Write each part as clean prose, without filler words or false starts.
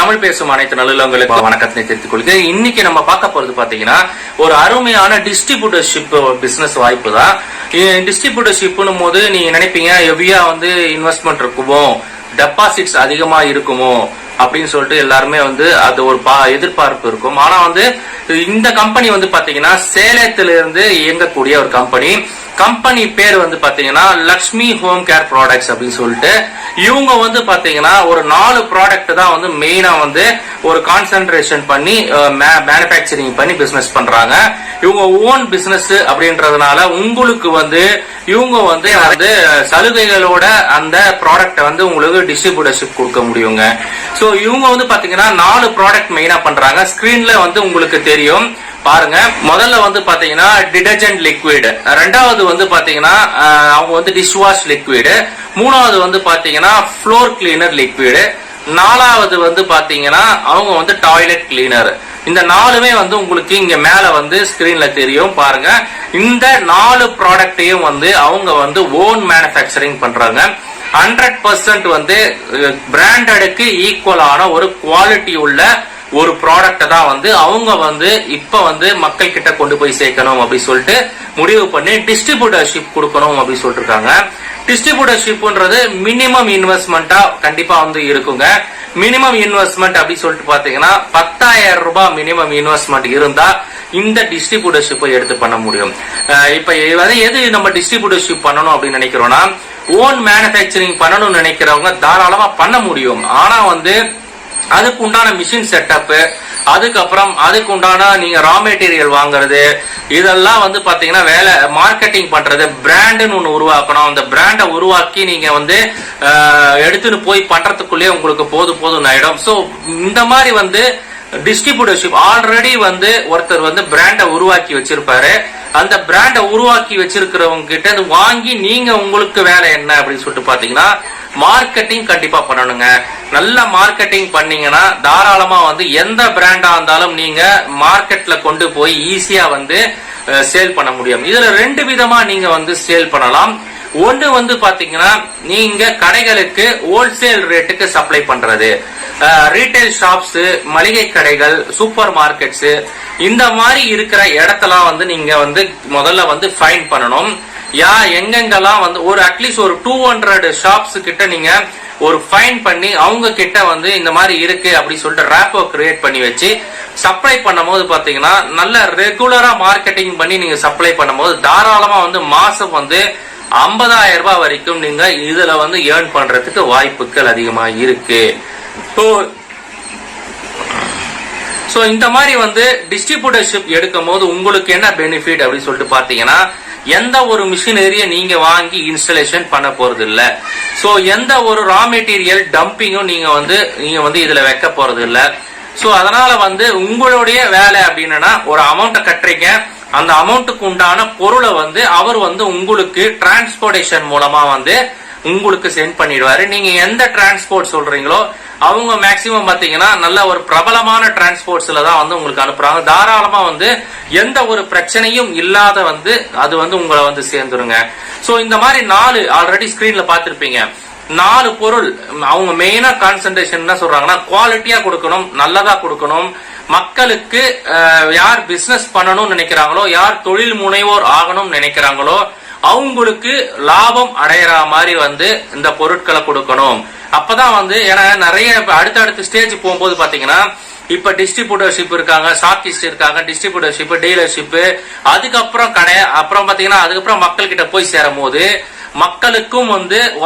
தமிழ் பேசும் அனைத்து நல்லுள்ளங்களுக்கு வணக்கத்தை தெரிவித்துக் கொள்கிறேன். இன்னைக்கு நம்ம பார்க்க போறது பாத்தீங்கன்னா ஒரு அருமையான டிஸ்ட்ரிபியூட்டர்ஷிப் பிசினஸ் வாய்ப்பு தான். டிஸ்ட்ரிபியூட்டர்ஷிப்னும் போது நீங்க நினைப்பீங்க ஹெவியா இன்வெஸ்ட்மெண்ட் இருக்குமோ, டெபாசிட்ஸ் அதிகமா இருக்குமோ அப்படின்னு சொல்லிட்டு எல்லாருமே அது ஒரு எதிர்பார்ப்பு இருக்கும். ஆனா இந்த கம்பெனி பாத்தீங்கன்னா சேலத்திலிருந்து இயங்கக்கூடிய ஒரு கம்பெனி பேர் பாத்தீங்கன்னா லக்ஷ்மி ஹோம் கேர் ப்ராடக்ட்ஸ் அப்படின்னு சொல்லிட்டு இவங்க பாத்தீங்கன்னா ஒரு 4 ப்ராடக்ட் தான் மெயினா ஒரு கான்சென்ட்ரேஷன் பண்ணி மேனுபேக்சரிங் பண்ணி பிசினஸ் பண்றாங்க. இவங்க ஓன் பிசினஸ் அப்படின்றதுனால உங்களுக்கு இவங்க சலுகைகளோட அந்த ப்ராடக்ட் உங்களுக்கு டிஸ்ட்ரிபியூட்டர்ஷிப் கொடுக்க முடியுங்க. சோ இவங்க பாத்தீங்கன்னா 4 ப்ராடக்ட் மெயினா பண்றாங்க. ஸ்கிரீன்ல உங்களுக்கு தெரியும் பாருங்க. முதல்ல பாத்தீங்கன்னா டிடர்ஜென்ட் லிக்விட், ரெண்டாவது பாத்தீங்கன்னா அவங்க டிஷ் வாஷ் லிக்விட், மூணாவது பாத்தீங்கன்னா ஃப்ளோர் கிளீனர் லிக்விட், நாலாவது பாத்தீங்கன்னா அவங்க டாய்லெட் கிளீனர். இந்த 4மே உங்களுக்கு இங்க மேல ஸ்கிரீன்ல தெரியும் பாருங்க. இந்த 4 ப்ராடக்டையும் அவங்க ஓன் மேனுபேக்சரிங் பண்றாங்க. 100% பிராண்டடுக்கு ஈக்குவலான ஒரு குவாலிட்டி உள்ள ஒரு ப்ராடக்ட் தான் அவங்க இப்ப மக்கள் கிட்ட கொண்டு போய் சேர்க்கணும் அப்படி சொல்லிட்டு முடிவு பண்ணி டிஸ்ட்ரிபியூட்டர்ஷிப் கொடுக்கணும் அப்படி சொல்லிட்டு இருக்காங்க. டிஸ்ட்ரிபியூட்டர்ஷிப்ன்றது மினிமம் இன்வெஸ்ட்மெண்டா கண்டிப்பா இருக்குங்க. மினிமம் இன்வெஸ்ட்மெண்ட் அப்படி சொல்லிட்டு பாத்தீங்கன்னா 10,000 ரூபாய் மினிமம் இன்வெஸ்ட்மெண்ட் இருந்தா இந்த டிஸ்ட்ரிபியூட்டர்ஷிப் எடுத்து பண்ண முடியும். இப்ப எது நம்ம டிஸ்ட்ரிபியூட்டர்ஷிப் பண்ணணும் அப்படின்னு நினைக்கிறோம்னா, ஓன் மேனுபேக்சரிங் பண்ணணும்னு நினைக்கிறவங்க தாராளமா பண்ண முடியும். ஆனா அதுக்கு உண்டான மிஷின் செட்டப், அதுக்கப்புறம் அதுக்கு உண்டான நீங்க ரா மெட்டீரியல் வாங்குறது, இதெல்லாம் பாத்தீங்கன்னா வேலை மார்க்கெட்டிங் பண்றது, பிராண்டுன்னு ஒண்ணு உருவாக்கணும். அந்த பிராண்டை உருவாக்கி நீங்க எடுத்துன்னு போய் பண்றதுக்குள்ளேயே உங்களுக்கு போதும் ஆயிடும். சோ இந்த மாதிரி டிஸ்ட்ரிபியூட்டர்ஷிப் ஆல்ரெடி ஒருத்தர் பிராண்டை உருவாக்கி வச்சிருப்பாரு. அந்த பிராண்டை உருவாக்கி வச்சிருக்கிறவங்க கிட்ட வாங்கி நீங்க உங்களுக்கு வேலை என்ன அப்படின்னு சொல்லிட்டு பாத்தீங்கன்னா மார்க்கெட்டிங் கண்டிப்பா பண்ணணுங்க. நல்ல மார்க்கெட்டிங் பண்ணீங்கன்னா தாராளமா எந்த பிராண்டா இருந்தாலும் நீங்க மார்க்கெட்ல கொண்டு போய் ஈஸியா சேல் பண்ண முடியும். இதுல 2 விதமா நீங்க சேல் பண்ணலாம். ஒண்ணு பாத்தீங்கன்னா நீங்க கடைகளுக்கு ஹோல்சேல் ரேட்டுக்கு சப்ளை பண்றது, ரீட்டைல் ஷாப்ஸ், மளிகை கடைகள், சூப்பர் மார்க்கெட்ஸ், இந்த மாதிரி இருக்கிற இடத்தெல்லாம் நீங்க முதல்ல ஃபைண்ட் பண்ணணும். எங்கெங்கெல்லாம் ஒரு அட்லீஸ்ட் ஒரு 200 ஷாப்ஸ் கிட்ட நீங்க ஒரு ஃபைன் பண்ணி அவங்க கிட்ட இந்த மாதிரி இருக்கு அப்படி சொல்லிட்டு ரேப்போ கிரியேட் பண்ணி வச்சு சப்ளை பண்ணும்போது பாத்தீங்கன்னா நல்ல ரெகுலரா மார்க்கெட்டிங் பண்ணி நீங்க சப்ளை பண்ணும்போது தாராளமா மாசம் 50,000 ரூபாய் வரைக்கும் நீங்க இதுல ஏர்ன் பண்றதுக்கு வாய்ப்புகள் அதிகமா இருக்கு. சோ இந்த மாதிரி டிஸ்ட்ரிபியூட்டர்ஷிப் எடுக்கும் போது உங்களுக்கு என்ன பெனிஃபிட் அப்படின்னு சொல்லிட்டு பாத்தீங்கன்னா, எந்த ஒரு மிஷினரிய நீங்க வாங்கி இன்ஸ்டாலேஷன் பண்ண போறது இல்ல. சோ எந்த ஒரு ரா மெட்டீரியல் டம்பிங்கும் நீங்க இதுல வைக்க போறது இல்ல. சோ அதனால உங்களுடைய வேலை அப்படின்னா ஒரு அமௌண்ட்டை கட்டுறீங்க, அந்த அமௌண்ட்டுக்கு உண்டான பொருளை அவர் உங்களுக்கு டிரான்ஸ்போர்டேஷன் மூலமா உங்களுக்கு சென்ட் பண்ணிடுவாரு. நீங்க எந்த டிரான்ஸ்போர்ட் சொல்றீங்களோ அவங்க மேக்சிமம் பாத்தீங்கன்னா நல்ல ஒரு பிரபலமான டிரான்ஸ்போர்ட்ஸ்ல தான் உங்களுக்கு அனுப்புறாங்க. தாராளமா எந்த ஒரு பிரச்சனையும் இல்லாத அது உங்களை சேர்ந்துருங்க. சோ இந்த மாதிரி 4 ஆல்ரெடி ஸ்கிரீன்ல பாத்திருப்பீங்க. 4 பொருள் அவங்க மெயினா கான்சென்ட்ரேஷன் என்ன சொல்றாங்கன்னா, குவாலிட்டியா கொடுக்கணும், நல்லதா கொடுக்கணும். மக்களுக்கு யார் பிசினஸ் பண்ணணும்னு நினைக்கிறாங்களோ, யார் தொழில் முனைவோர் ஆகணும்னு நினைக்கிறாங்களோ அவங்களுக்கு லாபம் அடையிற மாதிரி இந்த பொருட்களை கொடுக்கணும். அப்பதான் ஏன்னா நிறைய அடுத்தடுத்த ஸ்டேஜ் போகும்போது பாத்தீங்கன்னா இப்ப டிஸ்ட்ரிபியூட்டர்ஷிப் இருக்காங்க, ஸ்டாக்கிஸ்ட் இருக்காங்க, டிஸ்ட்ரிபியூட்டர்ஷிப், டீலர்ஷிப், அதுக்கப்புறம் கடை, அப்புறம் பாத்தீங்கன்னா அதுக்கப்புறம் மக்கள் கிட்ட போய் சேரும் போது மக்களுக்கும்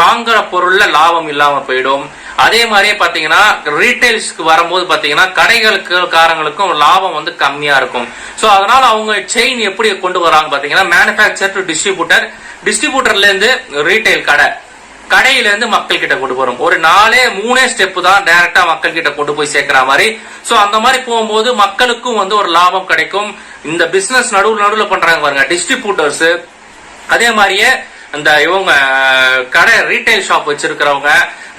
வாங்குற பொருள்ல லாபம் இல்லாம போயிடும். அதே மாதிரியே பாத்தீங்கன்னா ரீட்டைல்ஸ்க்கு வரும்போது பாத்தீங்கன்னா கடைகளுக்கும் லாபம் கம்மியா இருக்கும். சோ அதனால அவங்க செயின் எப்படி கொண்டு வராங்க பாத்தீங்கன்னா, மேனுபேக்சர் டு டிஸ்ட்ரிபியூட்டர், டிஸ்ட்ரிபியூட்டர்ல இருந்து ரீட்டைல் கடையில இருந்து மக்கள் கிட்ட கொண்டு வரும். ஒரு 3 ஸ்டெப் தான் டைரக்டா மக்கள் கிட்ட கொண்டு போய் சேர்க்கிற மாதிரி. சோ அந்த மாதிரி போகும்போது மக்களுக்கும் ஒரு லாபம் கிடைக்கும். இந்த பிசினஸ் நடுவுல பண்றாங்க பாருங்க டிஸ்ட்ரிபியூட்டர்ஸ், அதே மாதிரியே இந்த இவங்க கடை ரீட்டைல் ஷாப் வச்சிருக்கிறவங்க,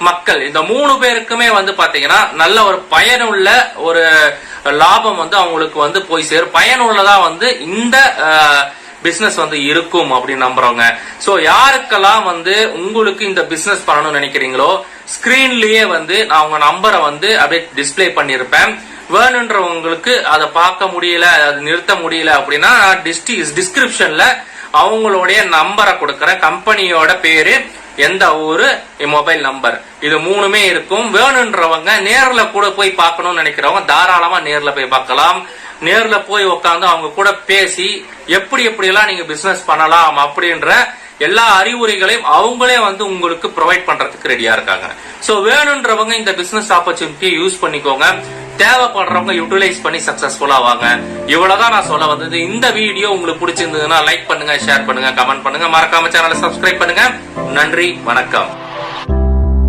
மக்கள், இந்த 3 பேருக்குமே பாத்தீங்கன்னா நல்ல ஒரு பயனுள்ள ஒரு லாபம் அவங்களுக்கு போய் சேரும். பயனுள்ளதா இந்த பிசினஸ் இருக்கும் அப்படின்னு நம்புறவங்க. சோ யாருக்கெல்லாம் உங்களுக்கு இந்த பிசினஸ் பண்ணணும்னு நினைக்கிறீங்களோ ஸ்கிரீன்லயே வந்து நான் உங்க நம்பரை வந்து அப்படியே டிஸ்பிளே பண்ணிருப்பேன். வேணுன்றவங்களுக்கு அதை பார்க்க முடியல, அதை நிறுத்த முடியல அப்படின்னா டிஸ்கிரிப்ஷன்ல அவங்களுடைய நம்பரை கொடுக்கற, கம்பெனியோட பேரு, எந்த ஊரு, மொபைல் நம்பர், இது மூணுமே இருக்கும். வேணுன்றவங்க நேர்ல கூட போய் பார்க்கணும்னு நினைக்கிறவங்க தாராளமா நேர்ல போய் பார்க்கலாம். நேர்ல போய் உட்காந்து அவங்க கூட பேசி எப்படி எல்லாம் நீங்க பிசினஸ் பண்ணலாம் அப்படின்ற எல்லா அறிவுரைகளையும் அவங்களே வந்து உங்களுக்கு ப்ரொவைட் பண்றதுக்கு ரெடியா இருக்காங்க. சோ வேணுன்றவங்க இந்த பிசினஸ் ஆப்பர்ச்சுனிட்டியை யூஸ் பண்ணிக்கோங்க. தேவைப்படுறவங்க யூட்டிலைஸ் பண்ணி சக்சஸ்ஃபுல்லா வாங்க. இவ்வளவுதான் நான் சொல்ல வந்தது. இந்த வீடியோ உங்களுக்கு பிடிச்சிருந்ததுன்னா லைக் பண்ணுங்க, ஷேர் பண்ணுங்க, கமெண்ட் பண்ணுங்க, மறக்காம சேனலை சப்ஸ்கிரைப் பண்ணுங்க. நன்றி, வணக்கம்.